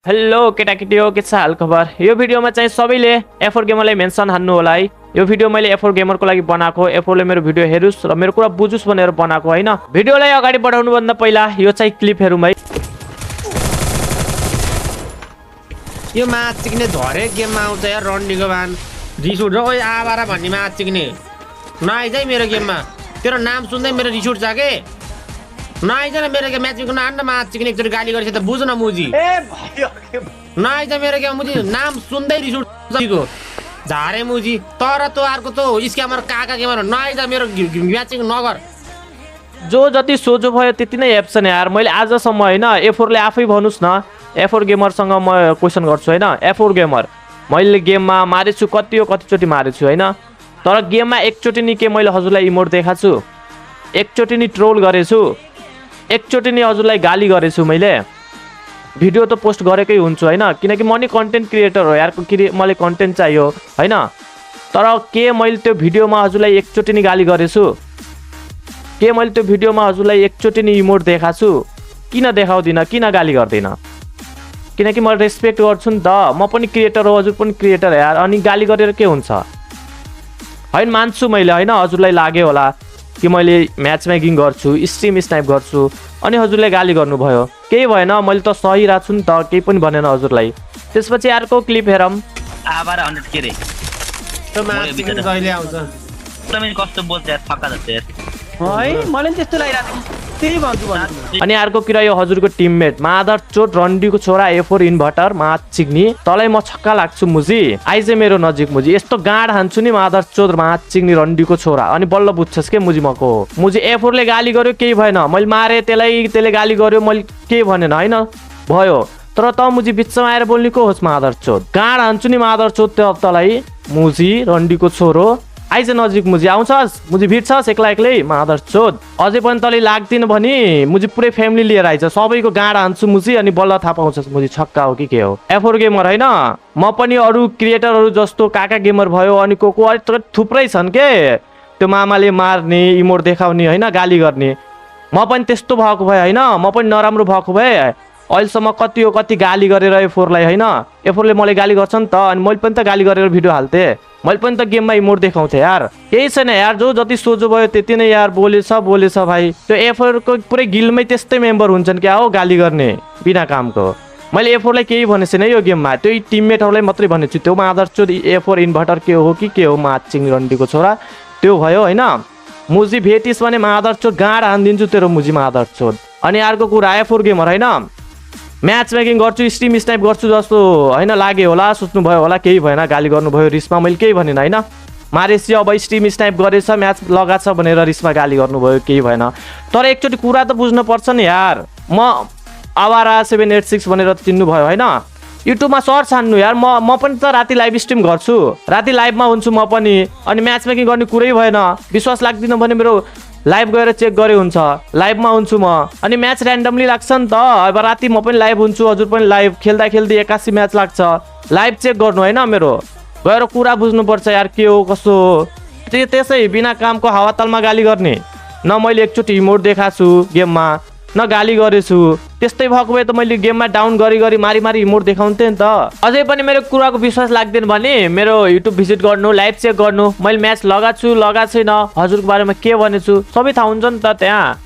Hello केटाकेटी हो के छ हाल खबर। यो भिडियोमा चाहिँ सबैले एफोर गेमरलाई मेन्सन हान्नु होला है। यो भिडियो मैले एफोर गेमरको लागि बनाएको, एफोरले मेरो भिडियो हेरुस् र मेरो कुरा बुझुस् भनेर बनाएको हैन। भिडियोलाई अगाडि बढाउनु भन्दा पहिला यो चाहिँ क्लिप हेरौँ है। यो म्याच सिक्ने झरे गेममा आउँछ यार रन्डीको बान रिस उठ्छ ओइ आवारा भन्ने म्याच सिक्ने नआइज है मेरो गेममा। तेरो नाम सुन्दै मेरो रिस उठ्छ के नआइज न मेरो गेम म्याच सिक्न आन्न म्याच सिक्ने एकचोटि गाली गरेछ त बुझ न मुजी नआइज मेरो गेम मुजी नाम सुन्दै रिस उठ्छ झारे मुजी तर तो अर्को त स्क्यामर काका गेमर नआइज मेरो म्याचिङ नगर। जो जति सोझो भयो त्यति नै एप्सन यार। मैले आजसम्म हैन एफोरले आफै भन्नुस् न, एफोर गेमरसँग म क्वेसन गर्छु हैन। एफोर गेमर मैले गेममा मारेछु कतिचोटि मारेछु हैन, तर गेममा एकचोटि नि के मैले हजुरलाई इमोट देखाछु, एकचोटि नि ट्रोल गरेछु, एकचोटि नि हजुरलाई गाली गरेछु। मैले भिडियो त पोस्ट गरेकै हुन्छु हैन, किनकि म नि कन्टेन्ट क्रिएटर हो यार, मलाई कन्टेन्ट चाहियो हैन। तर के मैले त्यो भिडियोमा हजुरलाई एकचोटि नि गाली गरेछु, के मैले त्यो भिडियोमा हजुरलाई एकचोटि नि इमोट देखाछु? किन देखाउँदिन, किन गाली गर्दिन? किनकि म रेस्पेक्ट गर्छु नि त, म पनि क्रिएटर हो, हजुर पनि क्रिएटर हो यार। अनि गाली गरेर के हुन्छ हैन, मान्छु मैले हैन। हजुरलाई लाग्यो होला कि मैले म्याच मेकिङ गर्छु, स्ट्रिम स्नाइप गर्छु अनि हजुरले गाली गर्नुभयो। केही भएन, मैले त सही राख्छु नि त, केही पनि भनेन हजुरलाई। त्यसपछि अर्को क्लिप हेरौँ। आबार 100 के रे त्यो म्याच सिक्न कहिले आउँछ तपाईले कस्तो बोल्छ यार फक्का जस्तो यार है मलाई पनि त्यस्तो लागिरहेको त्यही भन्छु भन्छु। अनि अर्को कुरा यो हजुरको टिममेट मादर चोट रन्डीको छोरा एफोर इन्भर्टर माच चिग्नी तँलाई म छक्का लाग्छु मुजी, आइज मेरो नजिक मुजी, यस्तो गाड हान्छु नि मादर चोट माच चिग्नी रन्डीको छोरा। अनि बल्ल बुझ्छस् के मुजी मको मुजी एफोरले गाली गर्यो केही भएन, मैले मारे त्यसले गाली गर्यो मैले केही भनेन हैन भयो। तर त मुजी बिचमा आएर बोल्ने को होस् मादर चोट, गाड हान्छु नि मादर चोट तँलाई मुजी रन्डीको छोरो, आइज नजिक मुजी, आउँछस् मुजी भिड्छस् एक्लै मादर चोद। अझै पनि तँले लाग्दिन भने मुजी पुरै फ्यामिली लिएर आइज, सबैको गाँड हान्छु मुजी, अनि बल्ल थाहा पाउँछस् मुजी छक्का हो कि के हो। एफोर गेमर हैन, म पनि अरू क्रिएटरहरू जस्तो काका गेमर भयो अनि को थुप्रै छन् के त्यो मामाले मार्ने इमोट देखाउने हैन, गाली गर्ने। म पनि त्यस्तो भएको भए हैन, म पनि नराम्रो भएको भए अहिलेसम्म कति गाली गरेर एफोरलाई हैन, एफोरले मलाई गाली गर्छ नि त, अनि मैले पनि त गाली गरेर भिडियो हाल्थेँ, मैले पनि त गेममा इमोट देखाउँथेँ यार। केही छैन यार, जो जति सोझो भयो त्यति नै यार बोलेछ भाइ। त्यो एफोरको पुरै गिलमै त्यस्तै मेम्बर हुन्छन् क्या हो गाली गर्ने बिना कामको। मैले एफोरलाई केही भनेको छैन यो गेममा, त्यो टिममेटहरूलाई मात्रै भनेछु। त्यो मादर चोद एफोर इन्भर्टर के हो कि के हो माचिङ रन्डीको छोरा त्यो भयो हैन। मुजी भेटिस् भने मादर चोद गाँड हानिदिन्छु तेरो मुजी मादर चोद। अनि अर्को कुरा एफोर गेमर हैन, म्याच मेकिङ गर्छु स्ट्रिम स्नाइप गर्छु जस्तो हैन लाग्यो होला, सोच्नु भयो होला, केही भएन गाली गर्नुभयो रिसमा, मैले केही भनेन हैन। मारेसी अब स्ट्रिम स्नाइप गरेछ म्याच लगाछ भनेर रिसमा गाली गर्नुभयो, केही भएन। तर एकचोटि कुरा त बुझ्नु पर्छ नि यार, म आवारा 786 भनेर चिन्नु भयो हैन, युट्युबमा सर्च हान्नु यार। म पनि त राति लाइभ स्ट्रिम गर्छु, राति लाइभमा हुन्छु म पनि, अनि म्याच मेकिङ गर्ने कुरै भएन। विश्वास लाग्दिन भने मेरो लाइभ गएर चेक गरे हुन्छ, लाइभमा हुन्छु म, अनि म्याच ऱ्यान्डमली लाग्छ नि त। अब राति म पनि लाइभ हुन्छु, हजुर पनि लाइभ खेल्दा 81 म्याच लाग्छ, लाइभ चेक गर्नु होइन मेरो, गएर कुरा बुझ्नुपर्छ यार के हो कसो हो। त्यसै बिना कामको हावातालमा गाली गर्ने, न मैले एकचोटि इमोट देखाछु गेममा, न गाली गरेछु। त्यस्तै भएको भए त मैले गेममा डाउन गरी मारी इमोट देखाउँथेँ नि त। अझै पनि मेरो कुराको विश्वास लाग्दैन भने मेरो युट्युब भिजिट गर्नु, लाइभ चेक गर्नु, मैले म्याच लगाएको छु छैन, हजुरको बारेमा के भनेछु सबै थाहा हुन्छ नि त त्यहाँ।